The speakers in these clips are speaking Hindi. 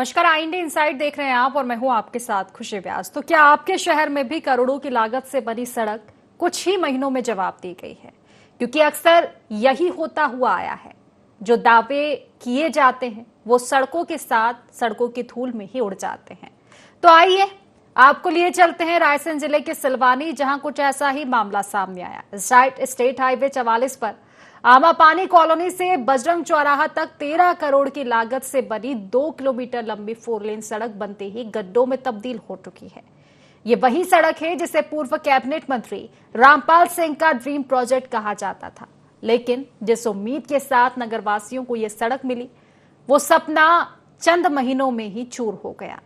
नमस्कार, आई इंडिया इनसाइड देख रहे हैं आप और मैं हूं आपके साथ खुशी व्यास। तो क्या आपके शहर में भी करोड़ों की लागत से बनी सड़क कुछ ही महीनों में जवाब दी गई है? क्योंकि अक्सर यही होता हुआ आया है, जो दावे किए जाते हैं वो सड़कों के साथ सड़कों की धूल में ही उड़ जाते हैं। तो आइए आपको लिए चलते हैं रायसेन जिले के सिलवानी, जहां कुछ ऐसा ही मामला सामने आया। स्टेट हाईवे 44 पर आमापानी कॉलोनी से बजरंग चौराहा तक 13 करोड़ की लागत से बनी 2 किलोमीटर लंबी 4 लेन सड़क बनते ही गड्ढों में तब्दील हो चुकी है। ये वही सड़क है जिसे पूर्व कैबिनेट मंत्री रामपाल सिंह का ड्रीम प्रोजेक्ट कहा जाता था, लेकिन जिस उम्मीद के साथ नगरवासियों को यह सड़क मिली, वो सपना चंद महीनों में ही चूर हो गया।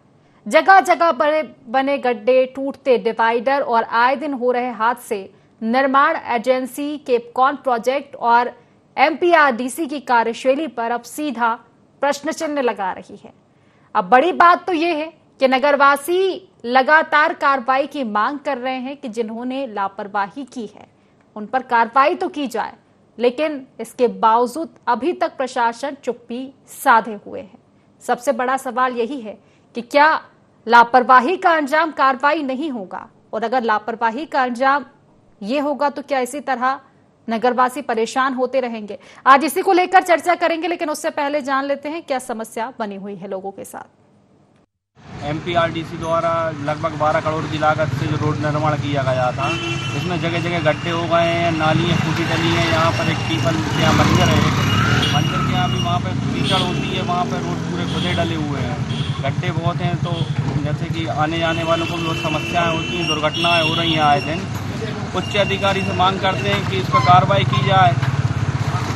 जगह जगह बड़े बने गड्ढे, टूटते डिवाइडर और आए दिन हो रहे हादसे निर्माण एजेंसी केपकॉन प्रोजेक्ट और एमपीआरडीसी की कार्यशैली पर अब सीधा प्रश्न चिन्ह लगा रही है। अब बड़ी बात तो यह है कि नगरवासी लगातार कार्रवाई की मांग कर रहे हैं कि जिन्होंने लापरवाही की है उन पर कार्रवाई तो की जाए, लेकिन इसके बावजूद अभी तक प्रशासन चुप्पी साधे हुए है। सबसे बड़ा सवाल यही है कि क्या लापरवाही का अंजाम कार्रवाई नहीं होगा, और अगर लापरवाही का अंजाम ये होगा तो क्या इसी तरह नगरवासी परेशान होते रहेंगे? आज इसी को लेकर चर्चा करेंगे, लेकिन उससे पहले जान लेते हैं क्या समस्या बनी हुई है लोगों के साथ। एमपीआरडीसी द्वारा लगभग 12 करोड़ की लागत से जो रोड निर्माण किया गया था, इसमें जगह जगह गड्ढे हो गए हैं, नालियाँ फूटी डली हैं। यहाँ पर एक पीपल के यहाँ मंदिर है, मंदिर के यहाँ भी वहाँ पर कीचड़ होती है, वहाँ पर रोड पूरे खुदे डले हुए हैं, गड्ढे बहुत हैं। तो जैसे कि आने जाने वालों को भी समस्याएँ होती हैं, दुर्घटनाएँ हो रही हैं आए दिन। उच्च अधिकारी से मांग करते हैं कि इस पर कार्रवाई की जाए।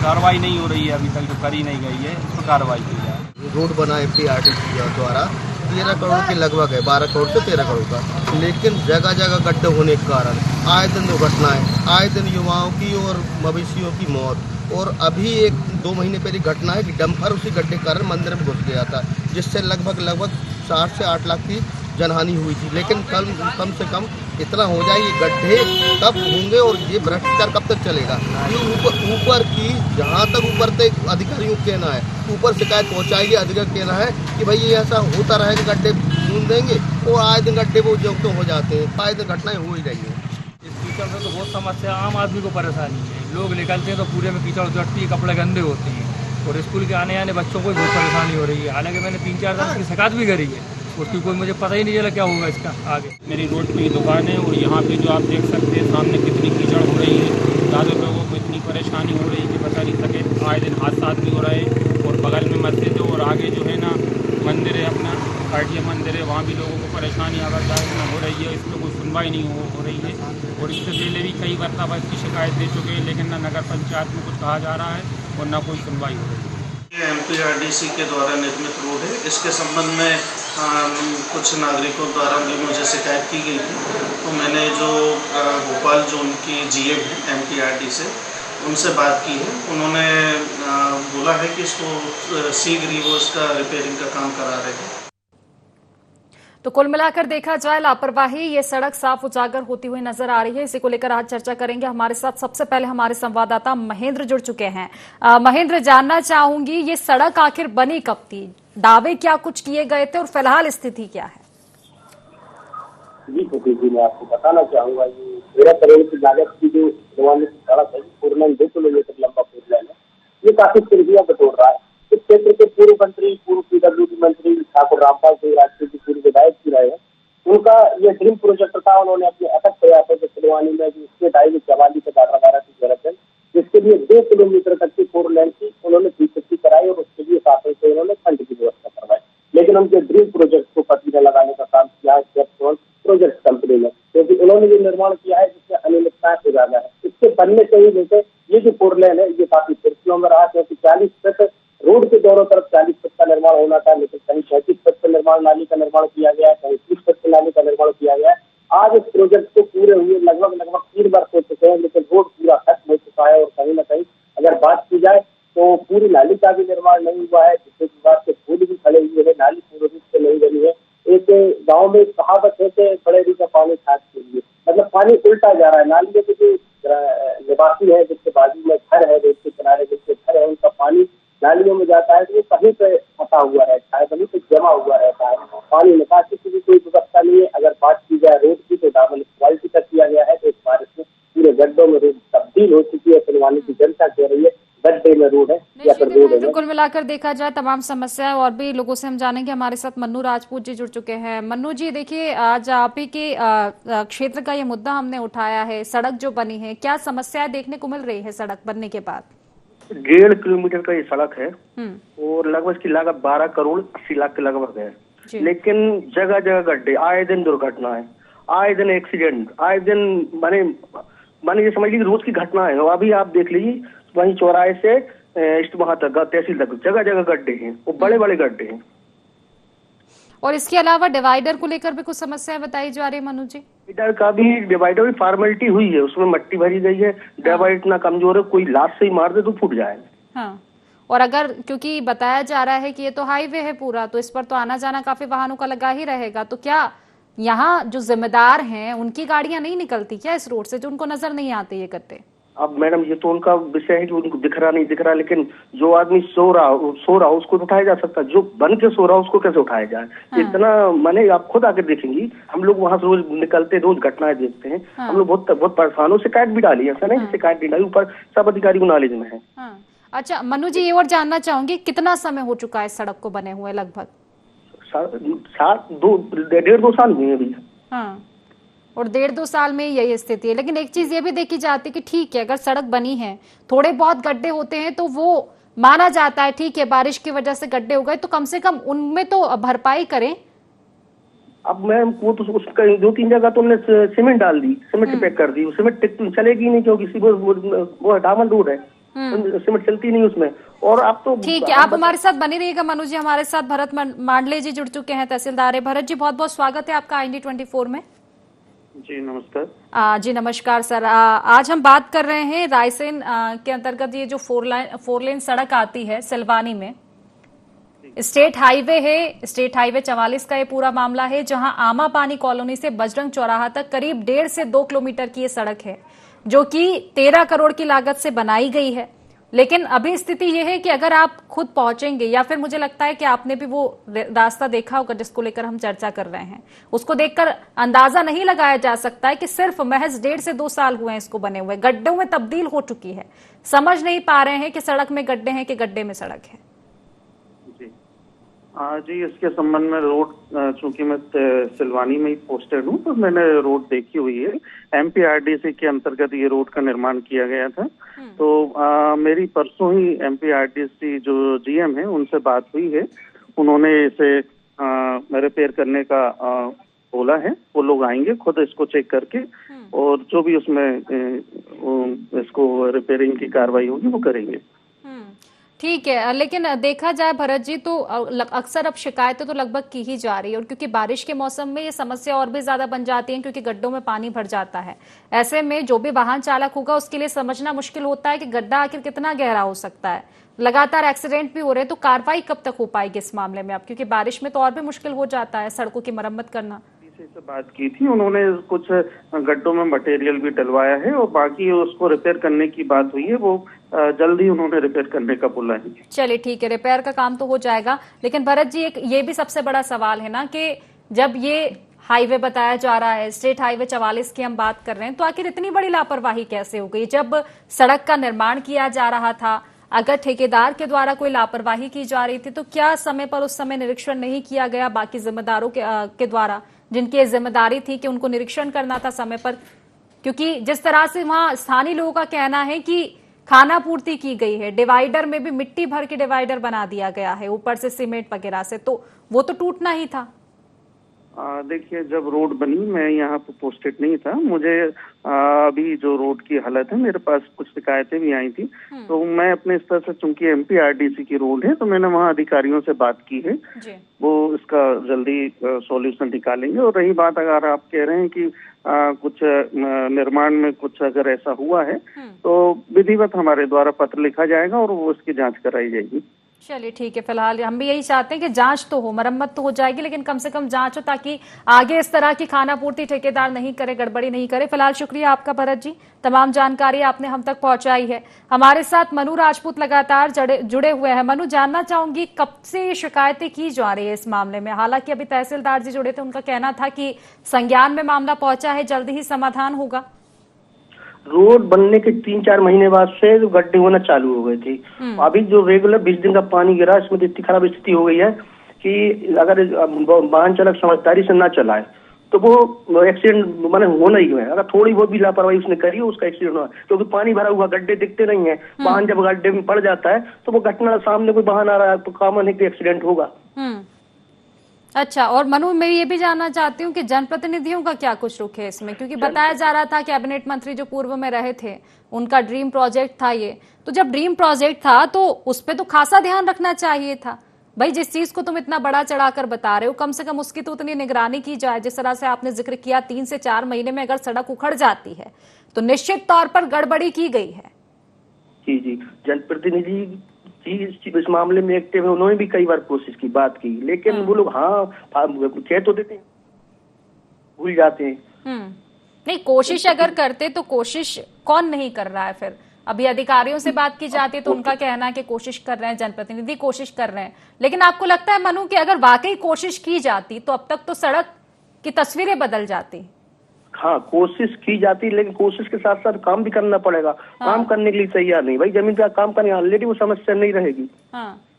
कार्रवाई नहीं हो रही है, अभी तक जो करी नहीं गई है, इस पर कार्रवाई की जाए। रोड बना एमपीआरडीसी द्वारा 13 करोड़ के लगभग है, 12 करोड़ से 13 करोड़ का, लेकिन जगह जगह गड्ढे होने के कारण आए दिन दुर्घटनाएं, आए दिन युवाओं की और मवेशियों की मौत। और अभी 1-2 महीने पहले घटना है कि डंपर उसी गड्ढे के कारण मंदिर में घुस गया था, जिससे लगभग 7 से 8 लाख की जनहानि हुई थी। लेकिन कम से कम इतना हो जाए, ये गड्ढे कब होंगे और ये भ्रष्टाचार कब तक चलेगा? ये ऊपर की जहाँ तक ऊपर तक अधिकारियों का कहना है, ऊपर शिकायत पहुँचाएगी, अधिकारी कहना है कि भाई ये ऐसा होता रहेगा, गड्ढे ढूंढ देंगे और आए दिन गड्ढे वो जो तो हो जाते हैं, आए दिन घटनाएं हो ही रही है। इस कीचड़ से तो बहुत समस्या, आम आदमी को परेशानी है। लोग निकलते हैं तो पूरे में कीचड़ उजड़ती है, कपड़े गंदे होते हैं, और स्कूल के आने आने बच्चों को भी बहुत परेशानी हो रही है। हालांकि मैंने 3-4 दिन की शिकायत भी करी है, उसकी कोई मुझे पता ही नहीं चला क्या होगा इसका आगे। मेरी रोड पे दुकान है और यहाँ पे जो आप देख सकते हैं सामने कितनी कीचड़ हो रही है। ज़्यादा लोगों को इतनी परेशानी हो रही है कि बता नहीं सके। आए दिन हादसा भी हो रहे हैं, और बगल में मस्जिद है और आगे जो है ना मंदिर है, अपना काटिया मंदिर है, वहाँ भी लोगों को परेशानी अगर जाए हो रही है। इस पर कोई सुनवाई नहीं हो रही है, और इससे पहले भी कई बार इसकी शिकायत दे चुके हैं, लेकिन ना नगर पंचायत में कुछ कहा जा रहा है और ना कोई सुनवाई हो रही है। एमपीआरडीसी के द्वारा निर्मित रोड है, इसके संबंध में कुछ नागरिकों द्वारा भी मुझे शिकायत की गई थी। तो मैंने जो भोपाल जो उनकी जीएम है एमपीआरडी से, उनसे बात की है। उन्होंने बोला है कि इसको शीघ्र ही वो इसका रिपेयरिंग का काम करा रहे हैं। तो कुल मिलाकर देखा जाए लापरवाही ये सड़क साफ उजागर होती हुई नजर आ रही है। इसी को लेकर आज चर्चा करेंगे। हमारे साथ सबसे पहले हमारे संवाददाता महेंद्र जुड़ चुके हैं। महेंद्र, जानना चाहूंगी ये सड़क आखिर बनी कब थी, दावे क्या कुछ किए गए थे और फिलहाल स्थिति क्या है? जी, मैं आपको बताना चाहूंगा, ये 13 करोड़ की लागत की जो सड़क है, 2 किलोमीटर लंबा 4 लेन है, ये काफी सुर्खियां बटोर रहा है। इस क्षेत्र के पूर्व मंत्री, पूर्व पीडब्ल्यूडी मंत्री ठाकुर रामपाल सिंह राजपूत की पूर्व विधायक की रहे हैं। उनका ये ड्रीम प्रोजेक्ट था। उन्होंने अपने अथक प्रयासों से सिलवानी में जो स्टेट हाईवे 44 से 12 की जरूरत है, जिसके लिए 2 किलोमीटर तक की 4 लेन की उन्होंने बीचती कराई, और उसके लिए साथ ही उन्होंने फंड की व्यवस्था करवाई। लेकिन उनके ड्रीम प्रोजेक्ट को पटरी लगाने का काम किया है केपकॉन प्रोजेक्ट कंपनी ने, क्योंकि उन्होंने जो निर्माण किया है जिसमें अनियमितताएं उजागर है। इसके बनने से ही जैसे ये जो 4 लेन है ये काफी सुर्खियों में रहा, क्योंकि 40 फीट रोड के दोनों तरफ 40 फीट का निर्माण होना था, लेकिन कहीं 36 फीट का निर्माण नाली का निर्माण किया गया है, कहीं 30 फीट की नाली का निर्माण किया गया है। आज इस प्रोजेक्ट को पूरे हुए लगभग 3 वर्ष हो चुके हैं, लेकिन रोड पूरा खत्म हो चुका है। और कहीं न कहीं अगर बात की जाए तो पूरी नाली का भी निर्माण नहीं हुआ है, जिसके बाद से फूल भी खड़े हुए हैं, नाली पूरी रूप से नहीं बनी है। एक गाँव में कहावत है कि बड़े री का पानी खाद के लिए, मतलब पानी उल्टा जा रहा है। नाली के जो निवासी है, जिसके बाजू में घर है, रोड के किनारे जिसके घर है, उनका पानी नालियों में जाता है तो वो कहीं पे फंसा हुआ है। है बनी तो जमा हुआ रहता है। पानी निकासी की भी कोई व्यवस्था नहीं है। अगर बात की जाए रोड की तो डामर क्वालिटी का किया गया है, तो इस बारिश में पूरे गड्ढों में रोड तब्दील हो चुकी है। सिलवानी की जनता कह रही है गड्ढे में रोड है या फिर रोड है। कुल मिलाकर देखा जाए तमाम समस्याएं और भी लोगों से हम जानेंगे। हमारे साथ मन्नू राजपूत जी जुड़ चुके हैं। मन्नू जी देखिए, आज आप ही के क्षेत्र का ये मुद्दा हमने उठाया है, सड़क जो बनी है, क्या समस्याएं देखने को मिल रही है सड़क बनने के बाद? 1.5 किलोमीटर का ये सड़क है और लगभग इसकी लागत 12 करोड़ 80 लाख के लगभग है। लेकिन जगह जगह गड्ढे, आए दिन दुर्घटनाएं, आए दिन एक्सीडेंट, आए दिन माने ये समझ लीजिए रोज की घटना है। अभी आप देख लीजिए वहीं चौराहे से वहां तक तहसील तक जगह जगह गड्ढे हैं, वो बड़े बड़े गड्ढे हैं। और इसके अलावा डिवाइडर को लेकर भी कुछ समस्याएं बताई जा रही है मनु जी? डिवाइडर का भी डिवाइडर भी फॉर्मेलिटी हुई है, उसमें मट्टी भरी गई है। डिवाइडर इतना कमजोर है, कोई लाश से ही मार दे तो फूट जाएगा। हाँ, और अगर क्योंकि बताया जा रहा है कि ये तो हाईवे है पूरा, तो इस पर तो आना जाना काफी वाहनों का लगा ही रहेगा, तो क्या यहाँ जो जिम्मेदार हैं उनकी गाड़ियां नहीं निकलती क्या इस रोड से, जो उनको नजर नहीं आते ये गड्ढे? अब मैडम ये तो उनका विषय है कि उनको दिख रहा नहीं दिख रहा, लेकिन जो आदमी सो रहा उसको तो उठाया जा सकता है, जो बन के सो रहा उसको कैसे उठाया जाए? इतना माने आप खुद आके देखेंगी, हम लोग वहां से रोज निकलते रोज घटनाएं देखते हैं। हम लोग बहुत परेशान हो, शिकायत भी डाली, ऐसा नहीं शिकायत नहीं डाली, ऊपर सब अधिकारी को नॉलेज में है। अच्छा मनु जी, ये और जानना चाहूंगी कितना समय हो चुका है इस सड़क को बने हुए? लगभग 1.5-2 साल हुए अभी। हाँ, और 1.5-2 साल में यही स्थिति है। लेकिन एक चीज ये भी देखी जाती है कि ठीक है, अगर सड़क बनी है, थोड़े बहुत गड्ढे होते हैं तो वो माना जाता है, ठीक है बारिश की वजह से गड्ढे हो गए तो कम से कम उनमें तो भरपाई करें। अब मैम वो तो उसका 2-3 जगह तो हमने सीमेंट डाल दी, सीमेंट पैक कर दी, सीमेंट चलेगी नहीं क्योंकि वो डामर रोड है, सीमेंट चलती नहीं उसमें। और आप तो ठीक है, आप हमारे साथ बने रहिएगा मनु जी। हमारे साथ भरत मांडले जी जुड़ चुके हैं, तहसीलदार है। भरत जी बहुत बहुत स्वागत है आपका IND24 में। जी नमस्कार। जी नमस्कार सर। आज हम बात कर रहे हैं रायसेन के अंतर्गत ये जो 4 लेन सड़क आती है सिलवानी में, स्टेट हाईवे है, स्टेट हाईवे 44 का ये पूरा मामला है, जहां आमा पानी कॉलोनी से बजरंग चौराहा तक करीब 1.5 से 2 किलोमीटर की ये सड़क है, जो कि 13 करोड़ की लागत से बनाई गई है। लेकिन अभी स्थिति यह है कि अगर आप खुद पहुंचेंगे, या फिर मुझे लगता है कि आपने भी वो रास्ता देखा होगा जिसको लेकर हम चर्चा कर रहे हैं, उसको देखकर अंदाजा नहीं लगाया जा सकता है कि सिर्फ महज 1.5 से 2 साल हुए हैं इसको बने हुए, गड्ढों में तब्दील हो चुकी है। समझ नहीं पा रहे हैं कि सड़क में गड्ढे हैं कि गड्ढे में सड़क है। जी इसके संबंध में रोड, चूंकि मैं सिलवानी में ही पोस्टेड हूँ तो मैंने रोड देखी हुई है। MPRDC के अंतर्गत ये रोड का निर्माण किया गया था। तो मेरी परसों ही MPRDC जो GM है उनसे बात हुई है, उन्होंने इसे रिपेयर करने का बोला है। वो लोग आएंगे खुद इसको चेक करके और जो भी उसमें इसको रिपेयरिंग की कार्रवाई होगी वो करेंगे। ठीक है, लेकिन देखा जाए भरत जी तो अक्सर अब शिकायतें तो लगभग की ही जा रही है, और क्योंकि बारिश के मौसम में ये समस्या और भी ज्यादा बन जाती है क्योंकि गड्ढों में पानी भर जाता है। ऐसे में जो भी वाहन चालक होगा उसके लिए समझना मुश्किल होता है कि गड्ढा आखिर कितना गहरा हो सकता है। लगातार एक्सीडेंट भी हो रहे हैं, तो कार्रवाई कब तक हो पाएगी इस मामले में अब, क्योंकि बारिश में तो और भी मुश्किल हो जाता है सड़कों की मरम्मत करना? से बात की थी, उन्होंने कुछ गड्ढों में मटेरियल भी डलवाया है और बाकी उसको रिपेयर करने की बात हुई है, वो जल्दी उन्होंने रिपेयर करने का बोला है। चलिए ठीक है, रिपेयर का काम तो हो जाएगा। लेकिन भरत जी एक ये भी सबसे बड़ा सवाल है ना कि जब ये हाईवे बताया जा रहा है, स्टेट हाईवे 44 की हम बात कर रहे हैं, तो आखिर इतनी बड़ी लापरवाही कैसे हो गई? जब सड़क का निर्माण किया जा रहा था, अगर ठेकेदार के द्वारा कोई लापरवाही की जा रही थी तो क्या समय पर उस समय निरीक्षण नहीं किया गया बाकी जिम्मेदारों के द्वारा, जिनकी जिम्मेदारी थी कि उनको निरीक्षण करना था समय पर? क्योंकि जिस तरह से वहां स्थानीय लोगों का कहना है कि खाना पूर्ति की गई है, डिवाइडर में भी मिट्टी भर के डिवाइडर बना दिया गया है ऊपर से सीमेंट वगैरह से, तो वो तो टूटना ही था। देखिए जब रोड बनी मैं यहाँ पे पोस्टेड नहीं था, मुझे अभी जो रोड की हालत है मेरे पास कुछ शिकायतें भी आई थी, तो मैं अपने स्तर से, चूंकि MPRDC की रोड है तो मैंने वहाँ अधिकारियों से बात की है, वो इसका जल्दी सॉल्यूशन निकालेंगे। और रही बात अगर आप कह रहे हैं कि कुछ निर्माण में कुछ अगर ऐसा हुआ है तो विधिवत हमारे द्वारा पत्र लिखा जाएगा और वो उसकी जाँच कराई जाएगी। चलिए ठीक है, फिलहाल हम भी यही चाहते हैं कि जांच तो हो, मरम्मत तो हो जाएगी, लेकिन कम से कम जांच हो ताकि आगे इस तरह की खानापूर्ति ठेकेदार नहीं करे, गड़बड़ी नहीं करे। फिलहाल शुक्रिया आपका भरत जी, तमाम जानकारी आपने हम तक पहुंचाई है। हमारे साथ मनु राजपूत लगातार जुड़े हुए हैं। मनु, जानना चाहूंगी कब से ये शिकायतें की जा रही है इस मामले में? हालांकि अभी तहसीलदार जी जुड़े थे, उनका कहना था कि संज्ञान में मामला पहुंचा है, जल्द ही समाधान होगा। रोड बनने के 3-4 महीने बाद से गड्ढे होना चालू हो गए थे। अभी जो रेगुलर 20 दिन का पानी गिरा, इसमें इतनी खराब स्थिति हो गई है कि अगर वाहन चालक समझदारी से ना चलाए तो वो एक्सीडेंट माने होना ही है। अगर थोड़ी बहुत भी लापरवाही उसने करी हो, उसका एक्सीडेंट हुआ, क्योंकि पानी भरा हुआ, गड्ढे दिखते नहीं है। वाहन जब गड्ढे में पड़ जाता है तो वो घटना सामने कोई वाहन आ रहा है तो कॉमन है कि एक्सीडेंट होगा। अच्छा, और मनु, मैं ये भी जानना चाहती हूँ कि जनप्रतिनिधियों का क्या कुछ रुख है इसमें, क्योंकि बताया जा रहा था कैबिनेट मंत्री जो पूर्व में रहे थे उनका ड्रीम प्रोजेक्ट था ये। तो जब ड्रीम प्रोजेक्ट था तो उस पर तो खासा ध्यान रखना चाहिए था भाई। जिस चीज को तुम इतना बड़ा चढ़ाकर बता रहे हो, कम से कम उसकी तो उतनी निगरानी की जाए। जिस तरह से आपने जिक्र किया, 3 से 4 महीने में अगर सड़क उखड़ जाती है तो निश्चित तौर पर गड़बड़ी की गई है। जी, जनप्रतिनिधि इस मामले में एक्टिव है। उन्होंने भी कई बार कोशिश की, बात की, लेकिन वो लोग कह तो देते हैं, भूल जाते हैं। नहीं, कोशिश अगर करते तो कोशिश कौन नहीं कर रहा है फिर? अभी अधिकारियों से बात की जाती है तो उनका कहना है कि कोशिश कर रहे हैं, जनप्रतिनिधि कोशिश कर रहे हैं। लेकिन आपको लगता है मनु कि अगर वाकई कोशिश की जाती तो अब तक तो सड़क की तस्वीरें बदल जाती? हाँ, कोशिश की जाती, लेकिन कोशिश के साथ साथ काम भी करना पड़ेगा। काम करने के लिए तैयार नहीं भाई, जमीन का काम करने ऑलरेडी वो समस्या नहीं रहेगी।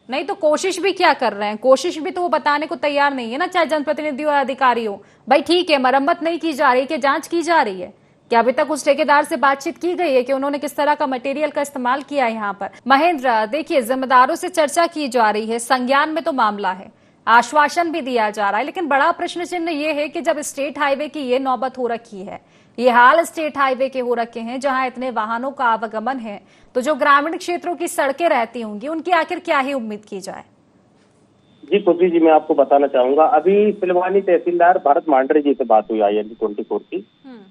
नहीं तो कोशिश भी क्या कर रहे हैं? कोशिश भी तो वो बताने को तैयार नहीं है ना, चाहे जनप्रतिनिधि हो या अधिकारी हो। भाई ठीक है, मरम्मत नहीं की जा रही, कि जांच की जा रही है? क्या अभी तक उस ठेकेदार से बातचीत की गई है कि उन्होंने किस तरह का मटेरियल का इस्तेमाल किया है यहाँ पर? महेंद्र, देखिए, जिम्मेदारों से चर्चा की जा रही है, संज्ञान में तो मामला है, आश्वासन भी दिया जा रहा है, लेकिन बड़ा प्रश्न चिन्ह ये है कि जब स्टेट हाईवे की ये नौबत हो रखी है, ये हाल स्टेट हाईवे के हो रखे हैं जहां इतने वाहनों का आवागमन है, तो जो ग्रामीण क्षेत्रों की सड़कें रहती होंगी उनकी आखिर क्या ही उम्मीद की जाए? जी कुर्सी जी, मैं आपको बताना चाहूंगा, अभी सिलवानी तहसीलदार भरत मांडरे जी से बात हुई ING 24 की।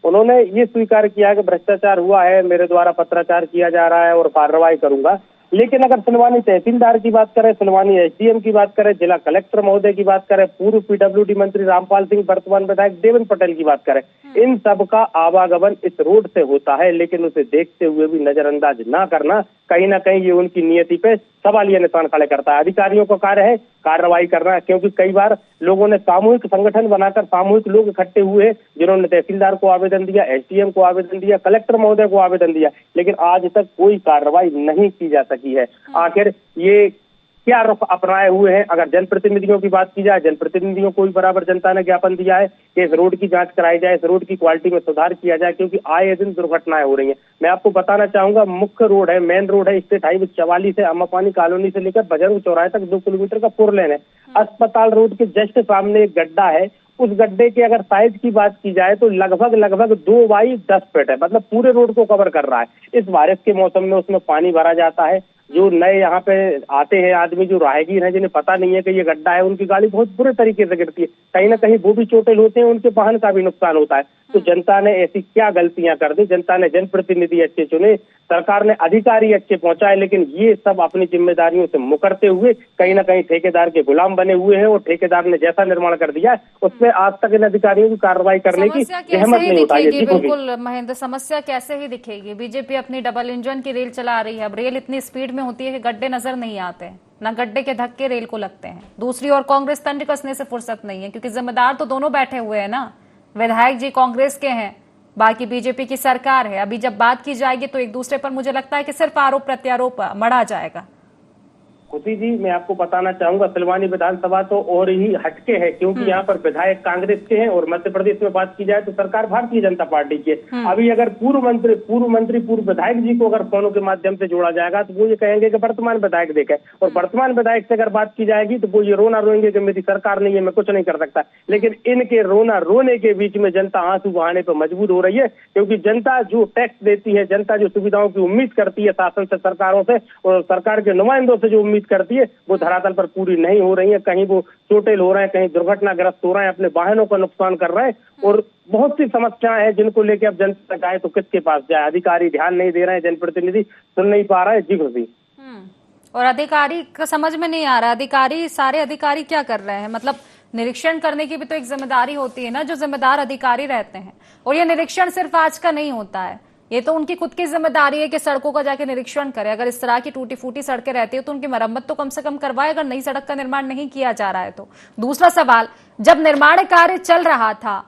उन्होंने ये स्वीकार किया कि भ्रष्टाचार हुआ है, मेरे द्वारा पत्राचार किया जा रहा है और कार्रवाई करूंगा। लेकिन अगर सिलवानी तहसीलदार की बात करें, सिलवानी SDM की बात करें, जिला कलेक्टर महोदय की बात करें, पूर्व PWD मंत्री रामपाल सिंह, वर्तमान विधायक देवेंद्र पटेल की बात करें, इन सब का आवागमन इस रोड से होता है। लेकिन उसे देखते हुए भी नजरअंदाज ना करना, कहीं ना कहीं ये उनकी नियति पे सवालिया निशान खड़े करता है। अधिकारियों का कार्य है कार्रवाई करना, क्योंकि कई बार लोगों ने सामूहिक संगठन बनाकर, सामूहिक लोग इकट्ठे हुए जिन्होंने तहसीलदार को आवेदन दिया, SDM को आवेदन दिया, कलेक्टर महोदय को आवेदन दिया, लेकिन आज तक कोई कार्रवाई नहीं की जा सकी है। आखिर ये क्या रुख अपनाए हुए हैं? अगर जनप्रतिनिधियों की बात की जाए, जनप्रतिनिधियों को भी बराबर जनता ने ज्ञापन दिया है कि इस रोड की जांच कराई जाए, इस रोड की क्वालिटी में सुधार किया जाए, क्योंकि आए दिन दुर्घटनाएं हो रही हैं। मैं आपको बताना चाहूंगा, मुख्य रोड है, मेन रोड है, स्टेट हाईवे 44 है, अम्मापानी कॉलोनी से लेकर बजरंग चौराहे तक 2 किलोमीटर का 4 लेन है। अस्पताल रोड के जस्ट सामने एक गड्ढा है, उस गड्ढे के अगर साइज की बात की जाए तो लगभग 2x10 फीट है, मतलब पूरे रोड को कवर कर रहा है। इस बारिश के मौसम में उसमें पानी भरा जाता है। जो नए यहाँ पे आते हैं आदमी, जो राहगीर हैं, जिन्हें पता नहीं है कि ये गड्ढा है, उनकी गाड़ी बहुत बुरे तरीके से गिरती है, कहीं ना कहीं वो भी चोटिल होते हैं, उनके वाहन का भी नुकसान होता है। तो जनता ने ऐसी क्या गलतियां कर दी? जनता ने जनप्रतिनिधि अच्छे चुने, सरकार ने अधिकारी अच्छे पहुंचाए, लेकिन ये सब अपनी जिम्मेदारियों से मुकरते हुए कहीं ना कहीं ठेकेदार के गुलाम बने हुए हैं, और ठेकेदार ने जैसा निर्माण कर दिया उसमें आज तक इन अधिकारियों की कार्रवाई करने की जहमत नहीं उठाई। बिल्कुल महेंद्र, समस्या कैसे ही दिखेगी? बीजेपी अपनी डबल इंजन की रेल चला रही है। अब रेल इतनी स्पीड में होती है कि गड्ढे नजर नहीं आते, ना गड्ढे के धक्के रेल को लगते हैं। दूसरी ओर कांग्रेस तंज कसने से फुर्सत नहीं है, क्योंकि जिम्मेदार तो दोनों बैठे हुए हैं ना, विधायक जी कांग्रेस के हैं, बाकी बीजेपी की सरकार है। अभी जब बात की जाएगी तो एक दूसरे पर मुझे लगता है कि सिर्फ आरोप प्रत्यारोप मढ़ा जाएगा। खुशी जी, मैं आपको बताना चाहूंगा, सिलवानी विधानसभा तो और ही हटके है, क्योंकि यहाँ पर विधायक कांग्रेस के हैं, और मध्य प्रदेश में बात की जाए तो सरकार भारतीय जनता पार्टी की है। अभी अगर पूर्व मंत्री पूर्व विधायक जी को अगर फोनों के माध्यम से जोड़ा जाएगा तो वो ये कहेंगे कि वर्तमान विधायक देखे, और वर्तमान विधायक से अगर बात की जाएगी तो वो ये रोना रोएंगे कि मेरी सरकार नहीं है, मैं कुछ नहीं कर सकता। लेकिन इनके रोना रोने के बीच में जनता आंसू बहाने पर मजबूर हो रही है, क्योंकि जनता जो टैक्स देती है, जनता जो सुविधाओं की उम्मीद करती है शासन से, सरकारों से और सरकार के नुमाइंदों से जो उम्मीद करती है, वो धरातल पर पूरी नहीं हो रही है। कहीं वो चोटिल हो रहे हैं, कहीं दुर्घटनाग्रस्त हो रहे हैं, अपने वाहनों का नुकसान कर रहे हैं, और बहुत सी समस्याएं हैं जिनको लेके अब जनता जाए तो किसके पास जाए? अधिकारी ध्यान नहीं दे रहे हैं, जनप्रतिनिधि सुन नहीं पा रहा है। जी खुशी। और अधिकारी का समझ में नहीं आ रहा, सारे अधिकारी क्या कर रहे हैं? मतलब निरीक्षण करने की भी तो एक जिम्मेदारी होती है ना, जो जिम्मेदार अधिकारी रहते हैं। और ये निरीक्षण सिर्फ आज का नहीं होता है, ये तो उनकी खुद की जिम्मेदारी है कि सड़कों का जाके निरीक्षण करें। अगर इस तरह की टूटी फूटी सड़कें रहती है तो उनकी मरम्मत तो कम से कम करवाए, अगर नई सड़क का निर्माण नहीं किया जा रहा है तो। दूसरा सवाल, जब निर्माण कार्य चल रहा था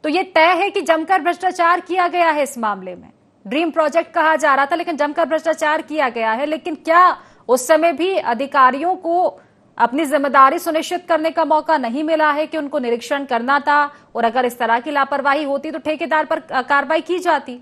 तो ये तय है कि जमकर भ्रष्टाचार किया गया है इस मामले में। ड्रीम प्रोजेक्ट कहा जा रहा था लेकिन जमकर भ्रष्टाचार किया गया है। लेकिन क्या उस समय भी अधिकारियों को अपनी जिम्मेदारी सुनिश्चित करने का मौका नहीं मिला है कि उनको निरीक्षण करना था? और अगर इस तरह की लापरवाही होती तो ठेकेदार पर कार्रवाई की जाती।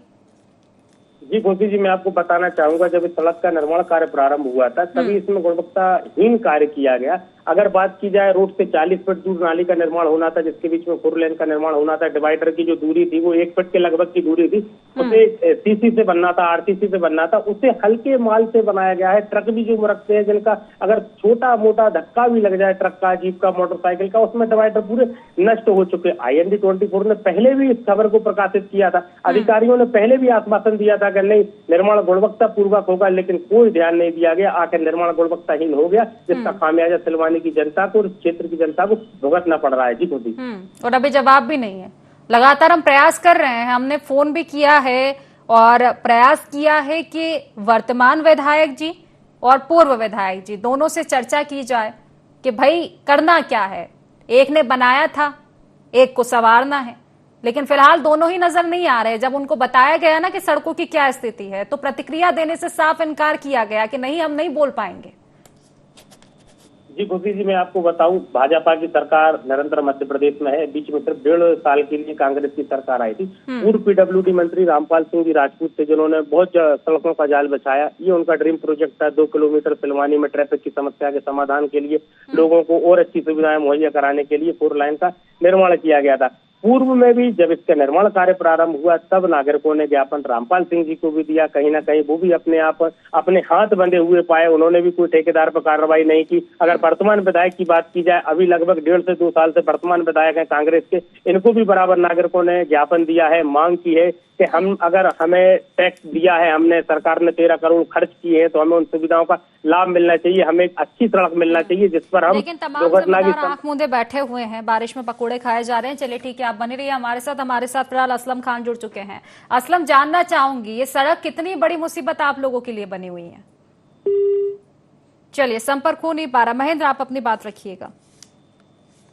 जी खुशी जी, मैं आपको बताना चाहूंगा, जब इस सड़क का निर्माण कार्य प्रारंभ हुआ था तभी इसमें गुणवत्ताहीन कार्य किया गया। अगर बात की जाए, रोड से 40 फीट दूर नाली का निर्माण होना था, जिसके बीच में 4 लेन का निर्माण होना था। डिवाइडर की जो दूरी थी वो 1 फीट के लगभग की दूरी थी। उसे सीसी से बनना था, आरसीसी से बनना था। उसे हल्के माल से बनाया गया है। ट्रक भी जो रखते हैं, जिनका अगर छोटा मोटा धक्का भी लग जाए, ट्रक का, जीप का, मोटरसाइकिल का, उसमें डिवाइडर पूरे नष्ट हो चुके। IND 24 ने पहले भी इस खबर को प्रकाशित किया था। अधिकारियों ने पहले भी आश्वासन दिया था कि नहीं, निर्माण गुणवत्ता पूर्वक होगा, लेकिन कोई ध्यान नहीं दिया गया। आखिर निर्माण गुणवत्ताहीन हो गया, जिसका खामियाजा सिलवानी की जनता को और क्षेत्र की जनता को भुगतना पड़ रहा है। जी खुदी। और अभी जवाब भी नहीं है। लगातार हम प्रयास कर रहे हैं, हमने फोन भी किया है और प्रयास किया है कि वर्तमान विधायक जी और पूर्व विधायक जी दोनों से चर्चा की जाए कि भाई करना क्या है। एक ने बनाया था, एक को संवारना है, लेकिन फिलहाल दोनों ही नजर नहीं आ रहे। जब उनको बताया गया ना कि सड़कों की क्या स्थिति है, तो प्रतिक्रिया देने से साफ इनकार किया गया कि नहीं, हम नहीं बोल पाएंगे। जी खुशी जी, मैं आपको बताऊं, भाजपा की सरकार निरंतर मध्य प्रदेश में है। बीच में सिर्फ 1.5 साल के लिए कांग्रेस की सरकार आई थी। पूर्व PWD मंत्री रामपाल सिंह जी राजपूत थे, जिन्होंने बहुत सड़कों का जाल बिछाया। ये उनका ड्रीम प्रोजेक्ट था। 2 किलोमीटर सिलवानी में ट्रैफिक की समस्या के समाधान के लिए, लोगों को और अच्छी सुविधाएं मुहैया कराने के लिए 4 लाइन का निर्माण किया गया था। पूर्व में भी जब इसका निर्माण कार्य प्रारंभ हुआ, तब नागरिकों ने ज्ञापन रामपाल सिंह जी को भी दिया। कहीं ना कहीं वो भी अपने हाथ बंधे हुए पाए। उन्होंने भी कोई ठेकेदार पर कार्रवाई नहीं की। अगर वर्तमान विधायक की बात की जाए, अभी लगभग 1.5 से 2 साल से वर्तमान विधायक हैं कांग्रेस के, इनको भी बराबर नागरिकों ने ज्ञापन दिया है, मांग की है कि अगर हमें टैक्स दिया है, हमने, सरकार ने 13 करोड़ खर्च किए हैं, तो हमें उन सुविधाओं का लाभ मिलना चाहिए। हमें एक अच्छी सड़क मिलना चाहिए जिस पर हम दुर्घटना की आंख मूंदे बैठे हुए हैं। बारिश में पकोड़े खाए जा रहे हैं। चलिए ठीक है, आप बने रहिए हमारे साथ फिलहाल असलम खान जुड़ चुके हैं। असलम, जानना चाहूंगी ये सड़क कितनी बड़ी मुसीबत आप लोगों के लिए बनी हुई है? चलिए, संपर्क हो नहीं पा रहा। महेंद्र, आप अपनी बात रखिएगा।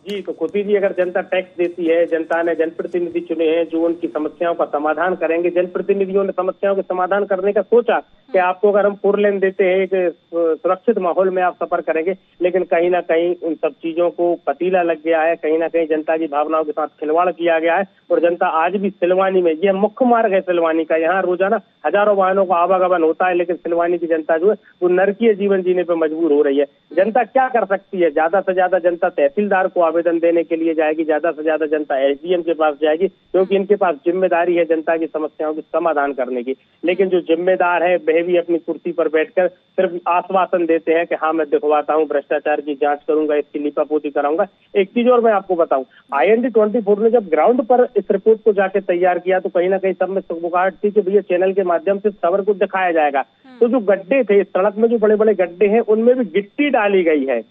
जी तो खुशी जी, अगर जनता टैक्स देती है, जनता ने जनप्रतिनिधि चुने हैं जो उनकी समस्याओं का समाधान करेंगे। जनप्रतिनिधियों ने समस्याओं के समाधान करने का सोचा कि आपको अगर हम 4 लेन देते हैं, एक सुरक्षित माहौल में आप सफर करेंगे, लेकिन कहीं ना कहीं उन सब चीजों को पतीला लग गया है। कहीं ना कहीं जनता की भावनाओं के साथ खिलवाड़ किया गया है। और जनता आज भी सिलवानी में, यह मुख्य मार्ग है सिलवानी का, यहाँ रोजाना हजारों वाहनों का आवागमन होता है, लेकिन सिलवानी की जनता जो है वो नरकीय जीवन जीने पर मजबूर हो रही है। जनता क्या कर सकती है? ज्यादा से ज्यादा जनता तहसीलदार को आवेदन देने के लिए जाएगी, ज्यादा से ज्यादा जनता SDM के पास जाएगी, क्योंकि इनके पास जिम्मेदारी है जनता की समस्याओं के समाधान करने की। लेकिन जो जिम्मेदार है वह भी अपनी कुर्सी पर बैठकर सिर्फ आश्वासन देते हैं कि हाँ मैं दिखवाता हूँ, भ्रष्टाचार की जांच करूंगा, इसकी लिपापोती कराऊंगा। एक चीज और मैं आपको बताऊं, IND 24 ने जब ग्राउंड पर इस रिपोर्ट को जाके तैयार किया तो कहीं ना कहीं सब में सुगबुगाहट थी कि भैया चैनल के माध्यम से खबर को दिखाया जाएगा। तो जो गड्ढे थे, सड़क में जो बड़े बड़े गड्ढे हैं, उनमें भी गिट्टी डाली गई है।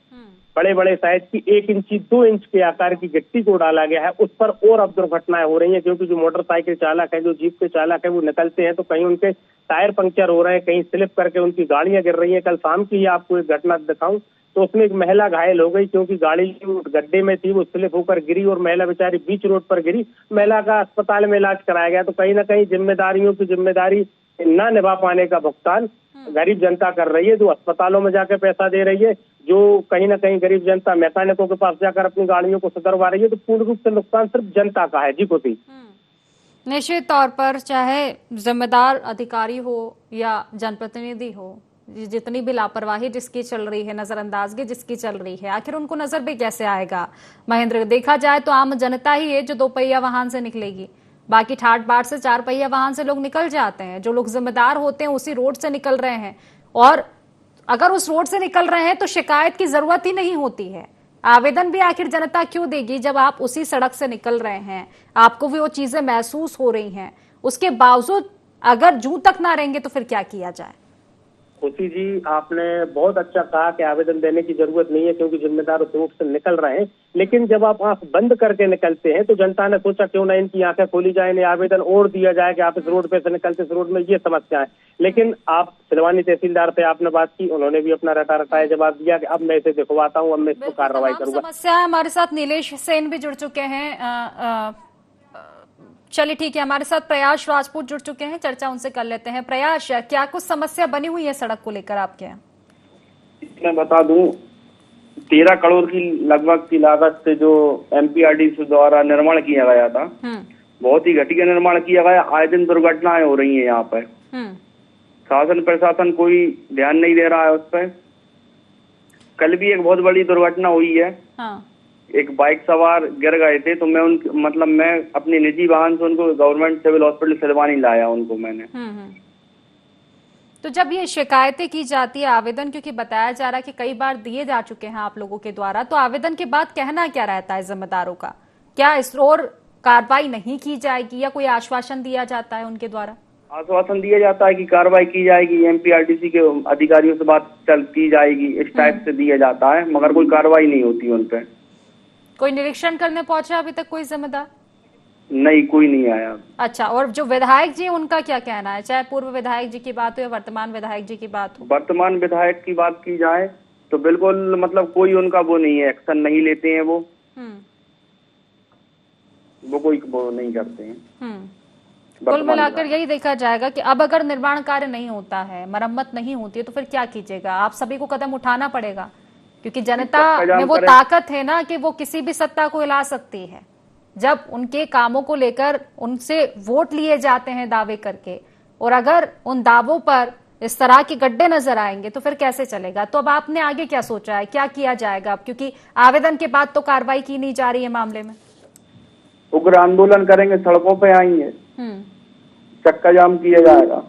बड़े बड़े साइज की 1 इंची 2 इंच के आकार की गिट्टी को डाला गया है। उस पर और अब दुर्घटनाएं हो रही हैं, क्योंकि जो मोटरसाइकिल चालक है, जो जीप के चालक है, वो निकलते हैं तो कहीं उनके टायर पंक्चर हो रहे हैं, कहीं स्लिप करके उनकी गाड़ियां गिर रही हैं। कल शाम की ही आपको एक घटना दिखाऊं तो उसमें एक महिला घायल हो गई, क्योंकि गाड़ी गड्ढे में थी, वो स्लिप होकर गिरी और महिला बेचारी बीच रोड पर गिरी। महिला का अस्पताल में इलाज कराया गया। तो कहीं ना कहीं जिम्मेदारियों की जिम्मेदारी न निभा पाने का भुगतान गरीब जनता कर रही है, जो अस्पतालों में जाकर पैसा दे रही है, जो कहीं ना कहीं गरीब जनता मैकेनिकों के पास जाकर अपनी गाड़ियों को सुधरवा रही है। तो पूर्ण रूप से नुकसान सिर्फ जनता का है। जी खुशी। निश्चित तौर पर चाहे जिम्मेदार अधिकारी हो या जनप्रतिनिधि हो, जितनी भी लापरवाही जिसकी चल रही है, नजरअंदाजगी जिसकी चल रही है, आखिर उनको नजर भी कैसे आएगा? महेंद्र, देखा जाए तो आम जनता ही है जो 2 पहिया वाहन से निकलेगी। बाकी ठाट बाट से 4 पहिया वाहन से लोग निकल जाते हैं। जो लोग जिम्मेदार होते हैं उसी रोड से निकल रहे हैं, और अगर उस रोड से निकल रहे हैं तो शिकायत की जरूरत ही नहीं होती है। आवेदन भी आखिर जनता क्यों देगी जब आप उसी सड़क से निकल रहे हैं, आपको भी वो चीजें महसूस हो रही हैं। उसके बावजूद अगर जूं तक ना रहेंगे तो फिर क्या किया जाए? खुशी जी, आपने बहुत अच्छा कहा कि आवेदन देने की जरूरत नहीं है क्योंकि जिम्मेदार उस रूट से निकल रहे हैं। लेकिन जब आप आंख बंद करके निकलते हैं तो जनता ने सोचा क्यों ना इनकी आंखें खोली जाए, इन्हें आवेदन और दिया जाए कि आप इस रोड पे से निकलते, इस रोड में ये समस्या है। लेकिन आप सिलवानी तहसीलदार से आपने बात की, उन्होंने भी अपना रटाया जवाब दिया कि अब मैं इसे दिखवाता हूँ, अब मैं इस पर कार्रवाई करूंगा। समस्या हमारे साथ नीलेश सेन भी जुड़ चुके हैं। चलिए ठीक है, हमारे साथ प्रयास राजपूत जुड़ चुके हैं, चर्चा उनसे कर लेते हैं। प्रयास, क्या कुछ समस्या बनी हुई है सड़क को लेकर आपके यहाँ? मैं बता दूं, 13 करोड़ की लगभग की लागत से जो एमपीआरडीसी द्वारा निर्माण किया गया था, बहुत ही घटिया निर्माण किया गया। आए दिन दुर्घटनाएं हो रही हैं यहाँ पर। शासन प्रशासन कोई ध्यान नहीं दे रहा है उस पर। कल भी एक बहुत बड़ी दुर्घटना हुई है। एक बाइक सवार गिर गए थे, तो मैं अपनी निजी वाहन से उनको गवर्नमेंट सिविल हॉस्पिटल सिलवानी लाया उनको मैंने। तो जब ये शिकायतें की जाती है, आवेदन क्योंकि बताया जा रहा है कि कई बार दिए जा चुके हैं आप लोगों के द्वारा, तो आवेदन के बाद कहना क्या रहता है जिम्मेदारों का? क्या इस और कार्रवाई नहीं की जाएगी या कोई आश्वासन दिया जाता है उनके द्वारा? आश्वासन दिया जाता है कि कार्रवाई की जाएगी, एमपीआरडीसी के अधिकारियों से बात की जाएगी, इस टाइप से दिया जाता है, मगर कोई कार्रवाई नहीं होती उन पर। कोई निरीक्षण करने पहुंचा अभी तक कोई जिम्मेदार? नहीं, कोई नहीं आया। अच्छा, और जो विधायक जी उनका क्या कहना है, चाहे पूर्व विधायक जी की बात हो या वर्तमान विधायक जी की बात हो? वर्तमान विधायक की बात की जाए तो बिल्कुल कोई उनका वो नहीं है, एक्शन नहीं लेते हैं वो कोई वो नहीं करते हैं। कुल मिलाकर यही देखा जाएगा कि अब अगर निर्माण कार्य नहीं होता है, मरम्मत नहीं होती है, तो फिर क्या कीजिएगा? आप सभी को कदम उठाना पड़ेगा, क्योंकि जनता में वो ताकत है ना कि वो किसी भी सत्ता को हिला सकती है। जब उनके कामों को लेकर उनसे वोट लिए जाते हैं दावे करके, और अगर उन दावों पर इस तरह के गड्ढे नजर आएंगे तो फिर कैसे चलेगा? तो अब आपने आगे क्या सोचा है, क्या किया जाएगा अब? क्योंकि आवेदन के बाद तो कार्रवाई की नहीं जा रही है मामले में। उग्र आंदोलन करेंगे, सड़कों पे आएंगे, चक्का जाम किया जाएगा।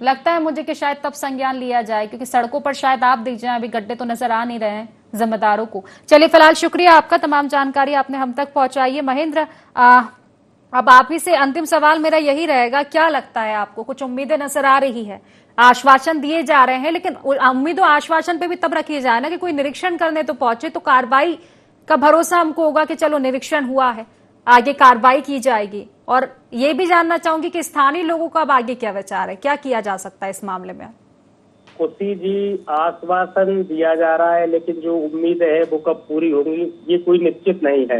लगता है मुझे कि शायद तब संज्ञान लिया जाए, क्योंकि सड़कों पर शायद आप दिख जाए, अभी गड्ढे तो नजर आ नहीं रहे हैं जिम्मेदारों को। चलिए, फिलहाल शुक्रिया आपका, तमाम जानकारी आपने हम तक पहुंचाई है। महेंद्र, अब आप ही से अंतिम सवाल मेरा यही रहेगा, क्या लगता है आपको? कुछ उम्मीदें नजर आ रही है, आश्वासन दिए जा रहे हैं, लेकिन उम्मीदों आश्वासन पे भी तब रखी जाए ना कि कोई निरीक्षण करने तो पहुंचे, तो कार्रवाई का भरोसा हमको होगा कि चलो निरीक्षण हुआ है, आगे कार्रवाई की जाएगी। और ये भी जानना चाहूंगी कि स्थानीय लोगों का अब आगे क्या विचार है, क्या किया जा सकता है इस मामले में? खुशी जी, आश्वासन दिया जा रहा है, लेकिन जो उम्मीद है वो कब पूरी होंगी ये कोई निश्चित नहीं है।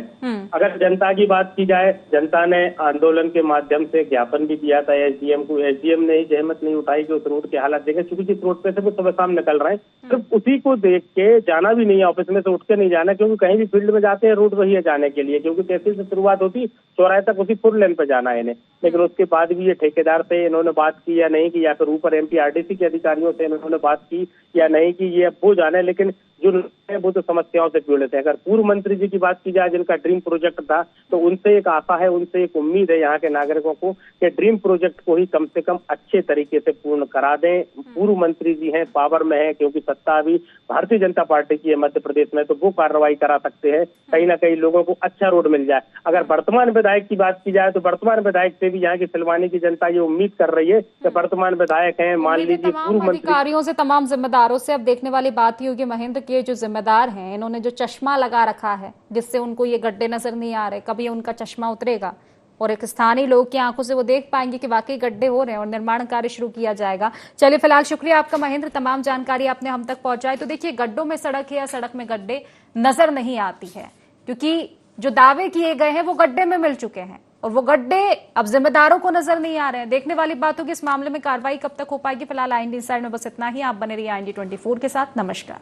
अगर जनता की बात की जाए, जनता ने आंदोलन के माध्यम से ज्ञापन भी दिया था एसडीएम को। एसडीएम ने ही जहमत नहीं उठाई कि उस रोड की हालत देखे, क्योंकि जिस रोड पे से वो सुबह शाम निकल रहे हैं, सिर्फ उसी को देख के जाना भी नहीं है, ऑफिस में से उठ के नहीं जाना, क्योंकि कहीं भी फील्ड में जाते हैं रोड वही है जाने के लिए, क्योंकि तहसील से शुरुआत होती, चौराहे तक उसी 4 लेन पे जाना है इन्हें। लेकिन उसके बाद भी ये ठेकेदार से इन्होंने बात की या नहीं की, या फिर ऊपर एमपीआरडीसी के अधिकारियों से इन्होंने बात की या नहीं की, ये अब हो जाना है। लेकिन जो है वो तो समस्याओं से पीड़ित है। अगर पूर्व मंत्री जी की बात की जाए, जिनका ड्रीम प्रोजेक्ट था, तो उनसे एक आशा है, उनसे एक उम्मीद है यहाँ के नागरिकों को कि ड्रीम प्रोजेक्ट को ही कम से कम अच्छे तरीके से पूर्ण करा दें। पूर्व मंत्री जी हैं, पावर में है, क्योंकि सत्ता अभी भारतीय जनता पार्टी की है मध्य प्रदेश में, तो वो कार्रवाई करा सकते हैं, कहीं ना कहीं लोगों को अच्छा रोड मिल जाए। अगर वर्तमान विधायक की बात की जाए तो वर्तमान विधायक से भी यहाँ की सिलवानी की जनता ये उम्मीद कर रही है कि वर्तमान विधायक है, मान लीजिए पूर्व मंत्री, अधिकारियों से, तमाम जिम्मेदारों से। अब देखने वाली बात ही होगी महेंद्र के जो जिम्मेदार हैं, इन्होंने जो चश्मा लगा रखा है जिससे उनको ये गड्ढे नजर नहीं आ रहे, कभी उनका चश्मा उतरेगा और एक स्थानीय लोग की आंखों से वो देख पाएंगे कि वाकई गड्ढे हो रहे हैं और निर्माण कार्य शुरू किया जाएगा। चलिए, फिलहाल शुक्रिया आपका महेंद्र, तमाम जानकारी आपने हम तक पहुंचाई। तो देखिए, गड्ढों में सड़क है या सड़क में गड्ढे नजर नहीं आती है, क्योंकि जो दावे किए गए हैं वो गड्ढे में मिल चुके हैं और वो गड्ढे अब जिम्मेदारों को नजर नहीं आ रहे हैं। देखने वाली बात होगी इस मामले में कार्रवाई कब तक हो पाएगी। फिलहाल IND इनसाइड में बस इतना ही। आप बने रहिए IND 24 के साथ। नमस्कार।